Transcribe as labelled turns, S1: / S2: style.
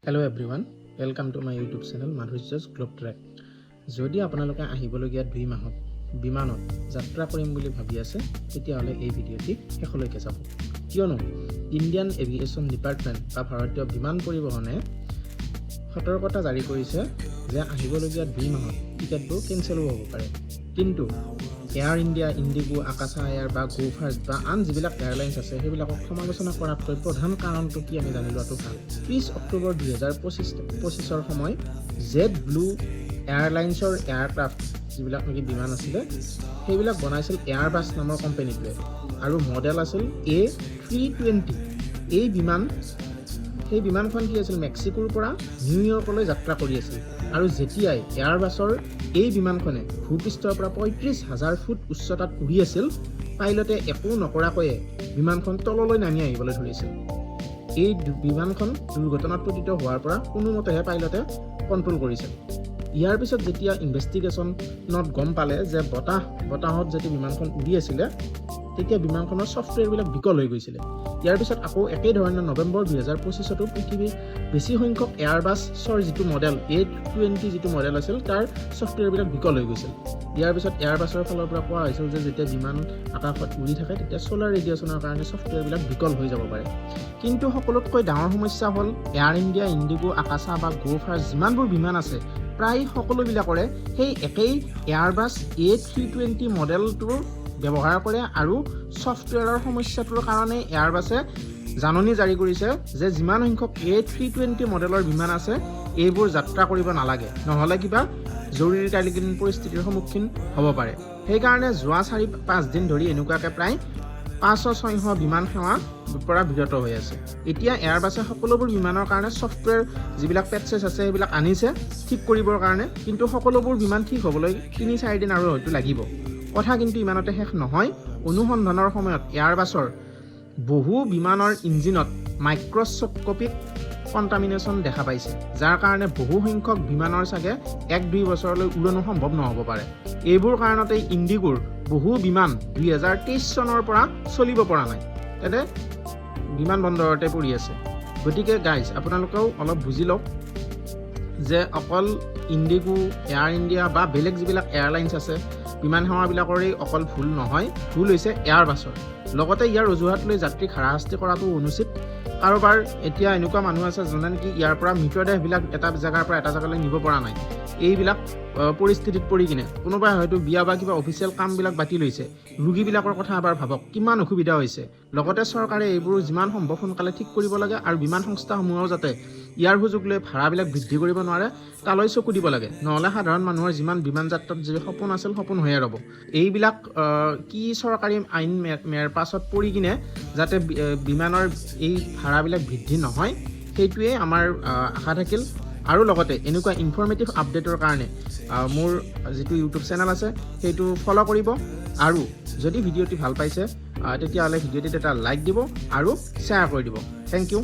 S1: Hello everyone, welcome to my YouTube channel Madhurya's Globe Track. যদি আপোনালোকে আহিবলগীয়া 2 মাহত বিমানত যাত্ৰা কৰিম বুলি ভাবি আছে তেতিয়াহলে এই ভিডিঅ'টি শেষলৈকে চাব। কিয়নো ইণ্ডিয়ান এভিয়েশ্যন ডিপাৰ্টমেণ্ট বা ভাৰতীয় বিমান পৰিবহণে সতৰ্কতা জাৰি কৰিছে যে আহিবলগীয়া 2 মাহত টিকেটবোৰ কেনসেল হ'ব পাৰে। কিন্তু এয়াৰ ইণ্ডিয়া, ইণ্ডিগো, আকাশা এয়াৰ বা গো ফাৰ্ষ্ট বা আন যিবিলাক এয়াৰলাইন্স আছে সেইবিলাকক সমালোচনা কৰাতকৈ প্ৰধান কাৰণটো কি আমি জানি লোৱাটো ভাল। 30 অক্টোবৰ 2025 সময় জেড ব্লু এয়াৰলাইন্সৰ এয়াৰক্ৰাফ্ট যিবিলাক নেকি বিমান আছিলে সেইবিলাক বনাইছিল এয়াৰবাছ নামৰ কোম্পানীটোৱে আৰু মডেল আছিল A320। সেই বিমানখন কি আছিল মেক্সিকোৰ পৰা নিউয়ৰ্কলৈ যাত্ৰা কৰি আছিল আৰু যেতিয়াই এয়াৰবাছৰ এই বিমানখনে ভূপৃষ্ঠৰ পৰা 35,000 ফুট উচ্চতাত উৰি আছিল পাইলটে একো নকৰাকৈয়ে বিমানখন তললৈ নামি আহিবলৈ ধৰিছিল। এই বিমানখন দুৰ্ঘটনাত পতিত হোৱাৰ পৰা কোনোমতেহে পাইলটে কণ্ট্ৰোল কৰিছিল। ইয়াৰ পিছত যেতিয়া ইনভেষ্টিগেশ্যনত গম পালে যে বতাহত যেতিয়া বিমানখন উৰি আছিলে তেতিয়া বিমানখনৰ ছফ্টৱেৰবিলাক বিকল হৈ গৈছিলে। ইয়াৰ পিছত আকৌ একেই ধৰণে নৱেম্বৰ 2025তো পৃথিৱীৰ বেছি সংখ্যক এয়াৰবাছৰ যিটো মডেল A320 যিটো মডেল আছিল তাৰ ছফ্টৱেৰবিলাক বিকল হৈ গৈছিল। ইয়াৰ পিছত এয়াৰবাছৰ ফালৰ পৰা কোৱা হৈছিল যে যেতিয়া বিমান আকাশত উৰি থাকে তেতিয়া ছ'লাৰ ৰেডিয়েশ্যনৰ কাৰণে ছফ্টৱেৰবিলাক বিকল হৈ যাব পাৰে। কিন্তু সকলোতকৈ ডাঙৰ সমস্যা হ'ল এয়াৰ ইণ্ডিয়া, ইণ্ডিগো, আকাশা বা গো ফাৰ্ষ্ট যিমানবোৰ বিমান আছে প্ৰায় সকলোবিলাকৰে সেই একেই এয়াৰবাছ A320 মডেলটোৰ ব্যৱহাৰ কৰে আৰু ছফ্টৱেৰৰ সমস্যাটোৰ কাৰণে এয়াৰবাছে জাননী জাৰি কৰিছে যে যিমান সংখ্যক A320 মডেলৰ বিমান আছে এইবোৰ যাত্ৰা কৰিব নালাগে, নহ'লে কিবা জৰুৰীকালীন পৰিস্থিতিৰ সন্মুখীন হ'ব পাৰে। সেইকাৰণে যোৱা 4-5 দিন ধৰি এনেকুৱাকৈ প্ৰায় 500-600 বিমান সেৱাৰ পৰা বিৰত হৈ আছে। এতিয়া এয়াৰবাছে সকলোবোৰ বিমানৰ কাৰণে ছফ্টৱেৰ যিবিলাক পেটচেছ আছে সেইবিলাক আনিছে ঠিক কৰিবৰ কাৰণে, কিন্তু সকলোবোৰ বিমান ঠিক হ'বলৈ 3-4 দিন আৰু হয়তো লাগিব। কথা কিন্তু ইমানতে শেষ নহয়। অনুসন্ধানৰ সময়ত এয়াৰবাছৰ বহু বিমানৰ ইঞ্জিনত মাইক্ৰস্কোপিক কণ্টামিনেশ্যন দেখা পাইছে, যাৰ কাৰণে বহু সংখ্যক বিমানৰ চাগে 1-2 বছৰলৈ উৰণো সম্ভৱ নহ'ব পাৰে। এইবোৰ কাৰণতেই ইণ্ডিগোৰ বহু বিমান 2023 চনৰ পৰা চলিব পৰা নাই, তেনে বিমানবন্দৰতে পৰি আছে। গতিকে গাইজ আপোনালোকেও অলপ বুজি লওক যে অকল ইণ্ডিগো, এয়াৰ ইণ্ডিয়া বা বেলেগ যিবিলাক এয়াৰলাইন্স আছে বিমান সেৱাবিলাকৰেই অকল ভুল নহয়, ভুল হৈছে এয়াৰবাছৰ। লগতে ইয়াৰ অজুহাত লৈ যাত্ৰীক হাৰাশাস্তি কৰাটো অনুচিত। কাৰোবাৰ এতিয়া এনেকুৱা মানুহ আছে যোনে নেকি ইয়াৰ পৰা মৃতদেহবিলাক এটা জেগাৰ পৰা এটা জেগালৈ নিব পৰা নাই। এইবিলাক পৰিস্থিতিত পৰি কিনে কোনোবাই হয়তো বিয়া বা কিবা অফিচিয়েল কামবিলাক বাতি লৈছে। ৰোগীবিলাকৰ কথা এবাৰ ভাবক কিমান অসুবিধা হৈছে। লগতে চৰকাৰে এইবোৰ যিমান সম্ভৱ সোনকালে ঠিক কৰিব লাগে আৰু বিমান সংস্থাসমূহেও যাতে ইয়াৰ সুযোগ লৈ ভাড়াবিলাক বৃদ্ধি কৰিব নোৱাৰে তালৈ চকু দিব লাগে, নহ'লে সাধাৰণ মানুহৰ যিমান বিমান যাত্ৰাত যি সপোন আছিল সপোন হৈয়ে ৰ'ব। এইবিলাক কি চৰকাৰী আইন মেৰ পাছত পৰি কিনে যাতে বিমানৰ এই ভাড়াবিলাক বৃদ্ধি নহয় সেইটোৱে আমাৰ আশা থাকিল। আৰু লগতে এনেকুৱা ইনফৰ্মেটিভ আপডেটৰ কাৰণে মোৰ যিটো ইউটিউব চেনেল আছে সেইটো ফ'ল' কৰিব আৰু যদি ভিডিঅ'টি ভাল পাইছে তেতিয়াহ'লে ভিডিঅ'টিত এটা লাইক দিব আৰু শ্বেয়াৰ কৰি দিব। Thank U.